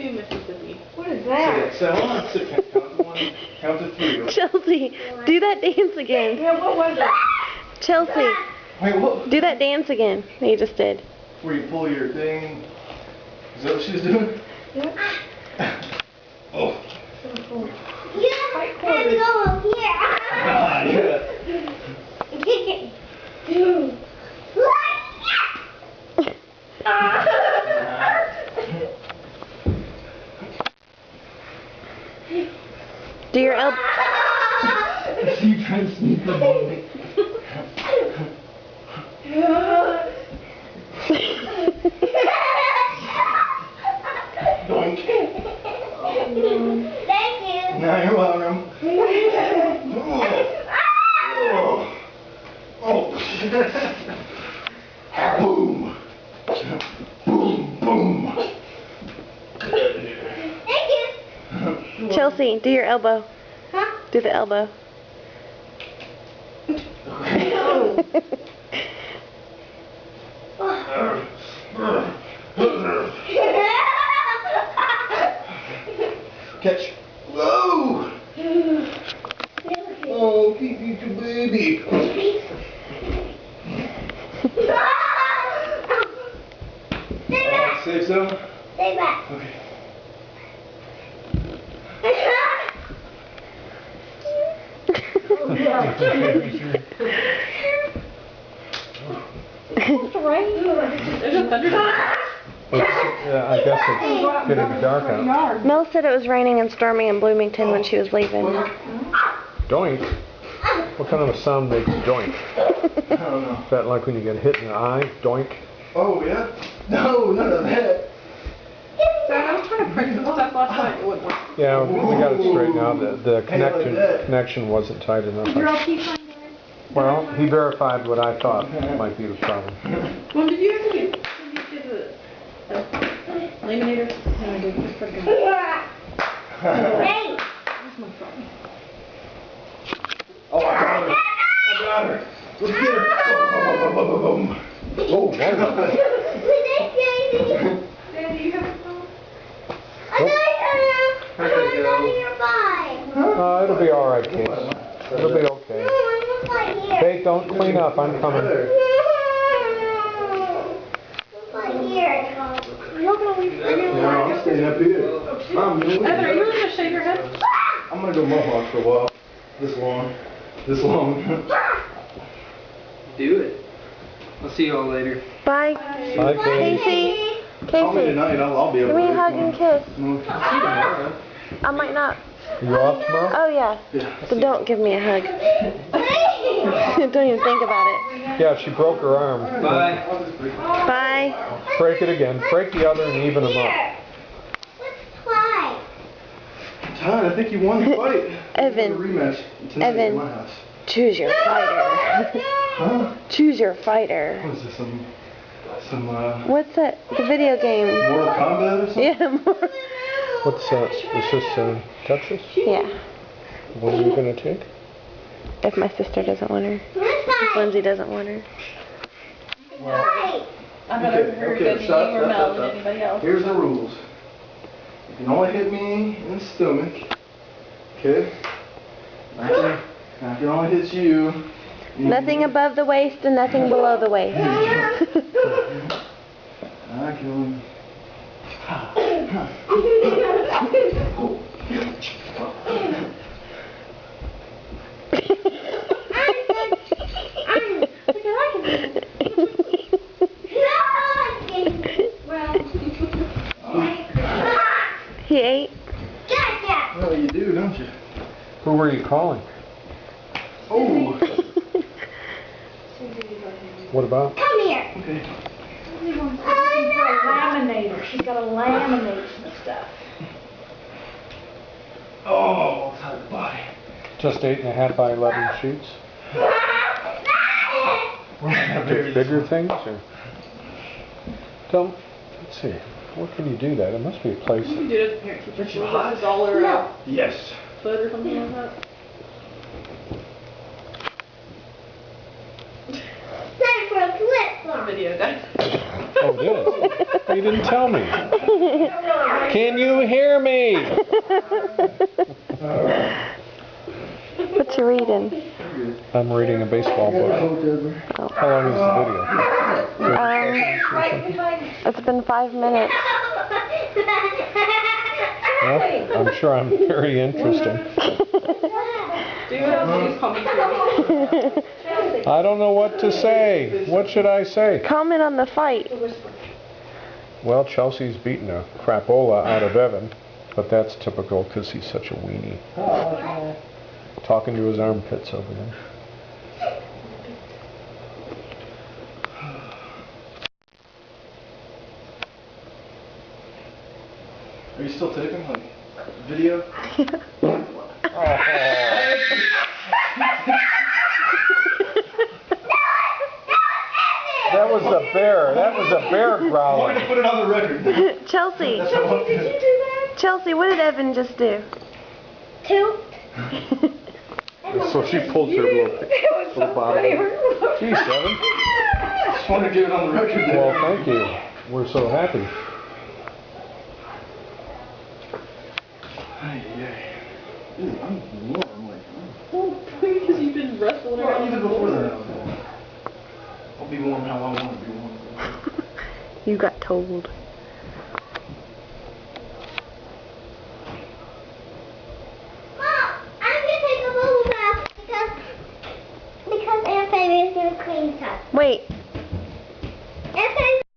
to Mississippi. What is that? So hold on, sit, count to one, count to three. Right? Chelsea, do that dance again. Yeah, what was it? Chelsea, Wait, what? do that dance again that you just did. Where you pull your thing. Is that what she was doing? Yeah. Oh. You have to go up here. Ah, yeah. Do your elbow. You trying to sneak up on me? Doink. Thank you. No, you're welcome. Oh. Boom. Boom, boom. Thank you. Chelsea, do your elbow. Huh? Do the elbow. Catch. Whoa. Oh, keep your baby. Stay back. Safe zone? Stay back. Okay. There's a thunderstorm. I guess it's getting dark out. Mel said it was raining and storming in Bloomington when she was leaving. Doink? What kind of a sound makes doink? I don't know. Is that like when you get hit in the eye? Doink? Oh, yeah? No, none of that. Dad, I was trying to print some stuff last night. It wouldn't work. Yeah, we got it straightened out. The Hey, like that. connection wasn't tight enough. You're all keep fine, Dad? Well, he verified what I thought might be the problem. Well, did you ever get a laminator? No, I didn't. It's pretty good. Hey. That's my phone. Oh, I got her. I got her. Let's get her. Boom, boom, boom, boom, boom. Oh, wow. Dad, do you have a phone? It'll be alright, kids. It'll be okay. Hey, don't clean up. I'm coming. Yeah, I'm staying up here. Mom, you know Evan, are you what? really going to shave your head? I'm gonna go mohawk for a while. This long. This long. Do it. I'll see you all later. Bye. Bye, kids. Casey. Call me Casey. tonight. I'll be able Give to. me a hug and kiss. No. I'll see you tomorrow. I might not. You off tomorrow? Oh, yeah. Yeah. But don't give me a hug. Don't even think about it. Yeah, she broke her arm. Bye. Bye. Break it again. Break the other and even them up. Let's play. Todd, I think you won the fight. Evan. Rematch tonight Evan. at my house. Choose your fighter. Huh? Choose your fighter. What is this? Some What's that? The video game. Mortal Kombat or something? Yeah, more. What's is this Texas? Yeah. What are you gonna take? If my sister doesn't want her. If Lindsay doesn't want her. I'm better for her good stop, or stop, Mel stop, than stop. anybody else. Here's the rules. You can only hit me in the stomach. Okay? I can only hit you. Nothing above the waist and nothing below the waist. I can. He ate. Well, you do, don't you? Who were you calling? Oh. What about? Come here. Okay. She's got a laminator. She's got to laminate some stuff. Oh, tight the body. Just 8.5 by 11 sheets? Bigger things? Or? Don't. Let's see. Where can you do that? It must be a place. You can do it here. Keep your you hot? $1 Yes. foot or something like that. Time for a flip flop. Video, guys. Oh, it is? You didn't tell me. Can you hear me? What you reading? I'm reading a baseball book. How long is the video? It's been 5 minutes. Well, I'm sure I'm very interesting. Do you have these comments? I don't know what to say. What should I say? Comment on the fight. Well, Chelsea's beaten a crapola out of Evan, but that's typical because he's such a weenie. Talking to his armpits over there. Are you still taping? Like, video? That was a bear. That was a bear I wanted growling. to put it on the record. Chelsea. That's all. Did you do that? Chelsea, what did Evan just do? 2. So she pulled her little bottle. Geez, Evan. Just wanted to get it on the record there. Well, thank you. We're so happy. Ay, ay. Dude, I'm warm. Like, Well, because you've been wrestling well, around. even before that, I was warm. I'll be warm how I want to be warm. You got told. Mom, I'm gonna take a bubble bath because Aunt Baby is gonna clean us. Wait,